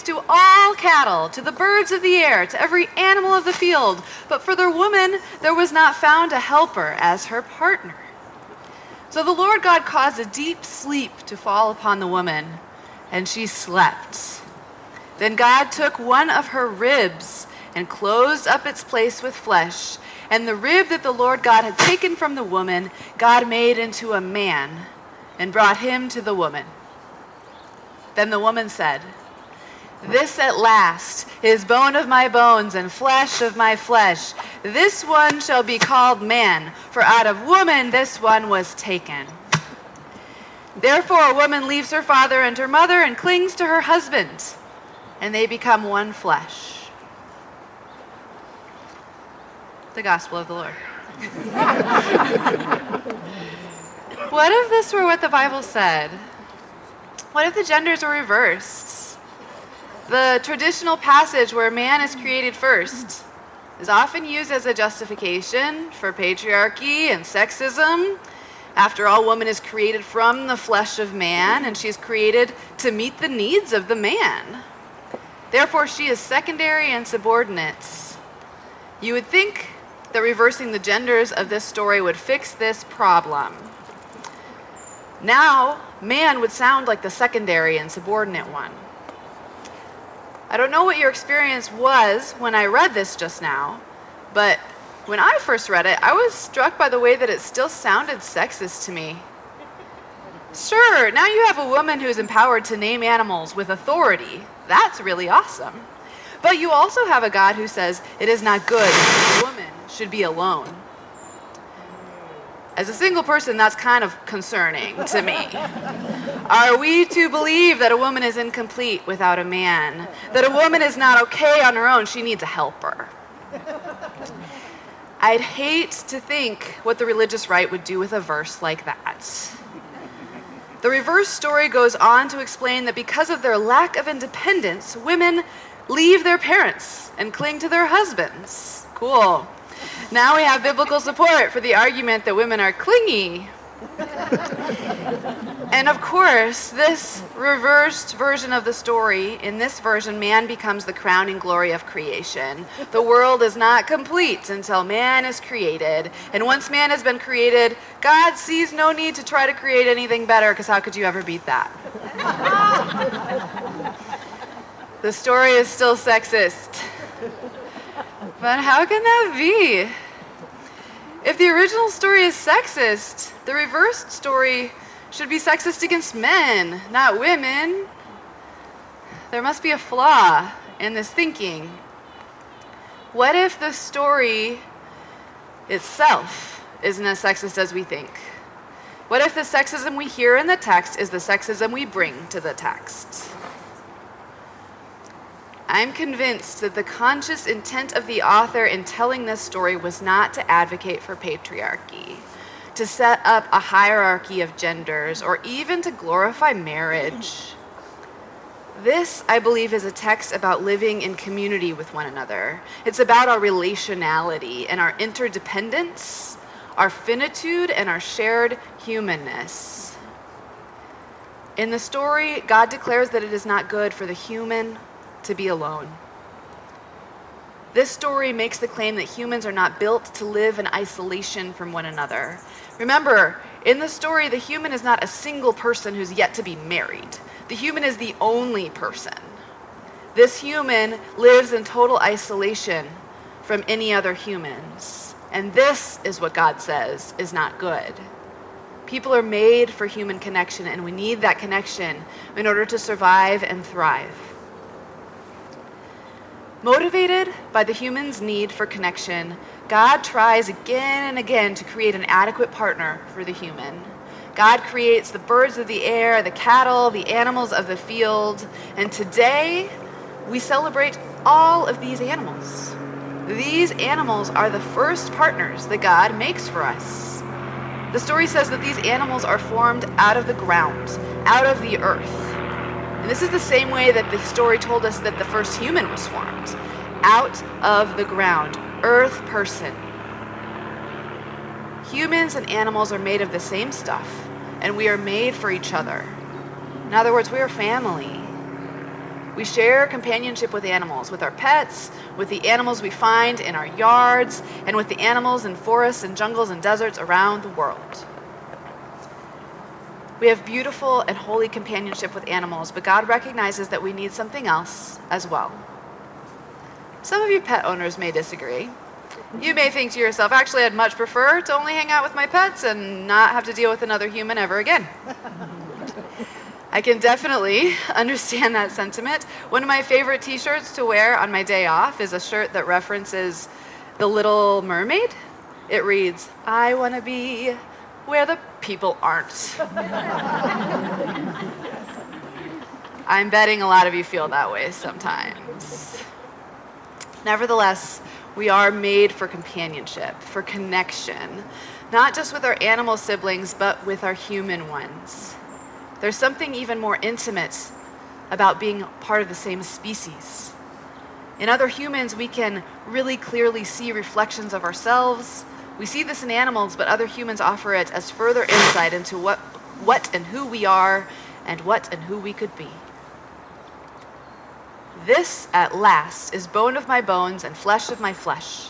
to all cattle, to the birds of the air, to every animal of the field. But for the woman there was not found a helper as her partner. So the Lord God caused a deep sleep to fall upon the woman, and she slept. Then God took one of her ribs and closed up its place with flesh, and the rib that the Lord God had taken from the woman, God made into a man and brought him to the woman. Then the woman said, "This at last is bone of my bones and flesh of my flesh. This one shall be called man, for out of woman this one was taken." Therefore a woman leaves her father and her mother and clings to her husband, and they become one flesh. The gospel of the Lord. What if this were what the Bible said? What if the genders were reversed? The traditional passage where man is created first is often used as a justification for patriarchy and sexism. After all, woman is created from the flesh of man, and she's created to meet the needs of the man. Therefore, she is secondary and subordinate. You would think that reversing the genders of this story would fix this problem. Now, man would sound like the secondary and subordinate one. I don't know what your experience was when I read this just now, but when I first read it, I was struck by the way that it still sounded sexist to me. Sure, now you have a woman who is empowered to name animals with authority. That's really awesome. But you also have a God who says it is not good that a woman should be alone. As a single person, that's kind of concerning to me. Are we to believe that a woman is incomplete without a man? That a woman is not okay on her own, she needs a helper? I'd hate to think what the religious right would do with a verse like that. The reverse story goes on to explain that because of their lack of independence, women leave their parents and cling to their husbands. Cool. Now we have biblical support for the argument that women are clingy. And of course, this reversed version of the story, in this version, man becomes the crowning glory of creation. The world is not complete until man is created. And once man has been created, God sees no need to try to create anything better, because how could you ever beat that? The story is still sexist. But how can that be? If the original story is sexist, the reversed story should be sexist against men, not women. There must be a flaw in this thinking. What if the story itself isn't as sexist as we think? What if the sexism we hear in the text is the sexism we bring to the text? I'm convinced that the conscious intent of the author in telling this story was not to advocate for patriarchy, to set up a hierarchy of genders, or even to glorify marriage. This, I believe, is a text about living in community with one another. It's about our relationality and our interdependence, our finitude, and our shared humanness. In the story, God declares that it is not good for the human to be alone. This story makes the claim that humans are not built to live in isolation from one another. Remember, in the story, the human is not a single person who's yet to be married. The human is the only person. This human lives in total isolation from any other humans. And this is what God says is not good. People are made for human connection, and we need that connection in order to survive and thrive. Motivated by the human's need for connection, God tries again and again to create an adequate partner for the human. God creates the birds of the air, the cattle, the animals of the field, and today we celebrate all of these animals. These animals are the first partners that God makes for us. The story says that these animals are formed out of the ground, out of the earth. And this is the same way that the story told us that the first human was formed, out of the ground, earth person. Humans and animals are made of the same stuff, and we are made for each other. In other words, we are family. We share companionship with animals, with our pets, with the animals we find in our yards, and with the animals in forests and jungles and deserts around the world. We have beautiful and holy companionship with animals, but God recognizes that we need something else as well. Some of you pet owners may disagree. You may think to yourself, actually, I'd much prefer to only hang out with my pets and not have to deal with another human ever again. I can definitely understand that sentiment. One of my favorite t-shirts to wear on my day off is a shirt that references The Little Mermaid. It reads, "I want to be where the people aren't." I'm betting a lot of you feel that way sometimes. Nevertheless, we are made for companionship, for connection, not just with our animal siblings, but with our human ones. There's something even more intimate about being part of the same species. In other humans, we can really clearly see reflections of ourselves. We see this in animals, but other humans offer it as further insight into what and who we are and what and who we could be. "This, at last, is bone of my bones and flesh of my flesh,"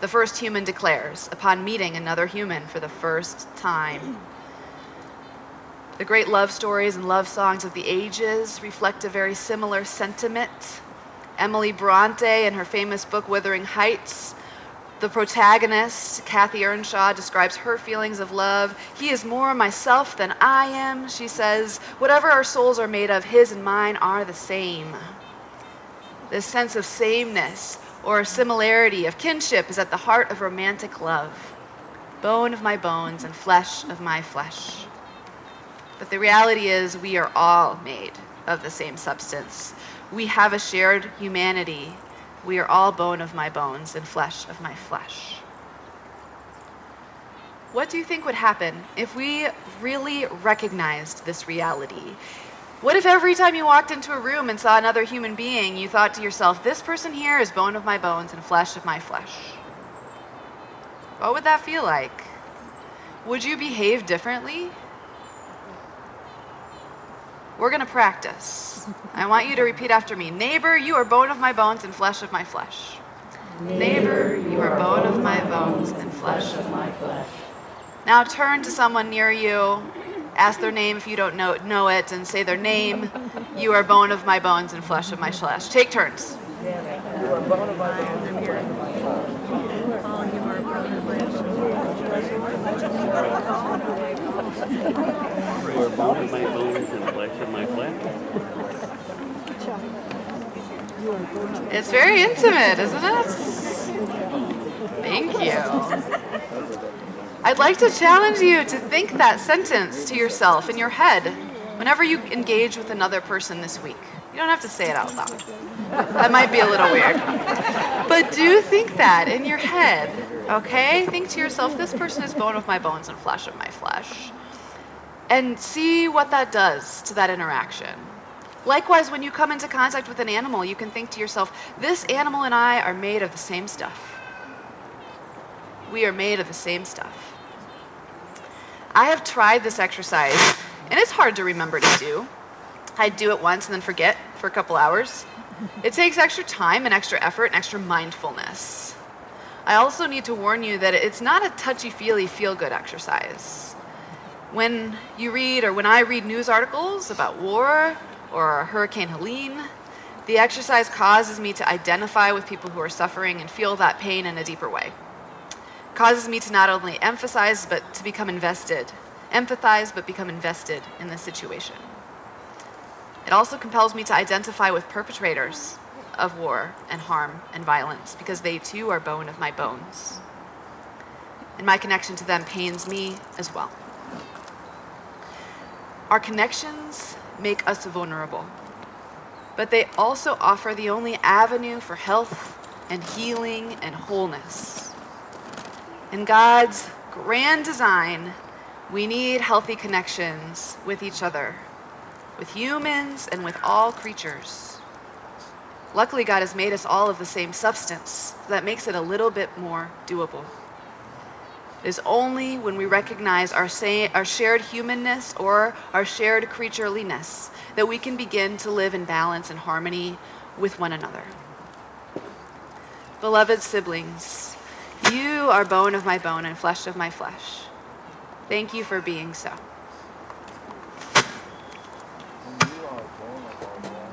the first human declares upon meeting another human for the first time. The great love stories and love songs of the ages reflect a very similar sentiment. Emily Bronte, in her famous book Wuthering Heights, the protagonist, Kathy Earnshaw, describes her feelings of love. "He is more myself than I am," she says. "Whatever our souls are made of, his and mine are the same." This sense of sameness or similarity, of kinship, is at the heart of romantic love. Bone of my bones and flesh of my flesh. But the reality is we are all made of the same substance. We have a shared humanity. We are all bone of my bones and flesh of my flesh. What do you think would happen if we really recognized this reality? What if every time you walked into a room and saw another human being, you thought to yourself, this person here is bone of my bones and flesh of my flesh? What would that feel like? Would you behave differently? We're going to practice. I want you to repeat after me. Neighbor, you are bone of my bones and flesh of my flesh. Neighbor, you are bone of my bones and flesh of my flesh. Now turn to someone near you, ask their name if you don't know it, and say their name. You are bone of my bones and flesh of my flesh. Take turns. You are bone of my bones and flesh of my flesh. You are bone of my bones and flesh of my flesh. It's very intimate, isn't it? Thank you. I'd like to challenge you to think that sentence to yourself in your head whenever you engage with another person this week. You don't have to say it out loud. That might be a little weird. But do think that in your head, okay? Think to yourself, this person is bone of my bones and flesh of my flesh. And see what that does to that interaction. Likewise, when you come into contact with an animal, you can think to yourself, this animal and I are made of the same stuff. We are made of the same stuff. I have tried this exercise, and it's hard to remember to do. I do it once and then forget for a couple hours. It takes extra time and extra effort and extra mindfulness. I also need to warn you that it's not a touchy-feely, feel-good exercise. When you read, or when I read news articles about war or Hurricane Helene, the exercise causes me to identify with people who are suffering and feel that pain in a deeper way. It causes me to not only empathize, but become invested in the situation. It also compels me to identify with perpetrators of war and harm and violence, because they too are bone of my bones. And my connection to them pains me as well. Our connections make us vulnerable, but they also offer the only avenue for health and healing and wholeness. In God's grand design, we need healthy connections with each other, with humans and with all creatures. Luckily, God has made us all of the same substance, so that makes it a little bit more doable. It is only when we recognize our shared humanness or our shared creatureliness that we can begin to live in balance and harmony with one another. Beloved siblings, you are bone of my bone and flesh of my flesh. Thank you for being so. You are born of our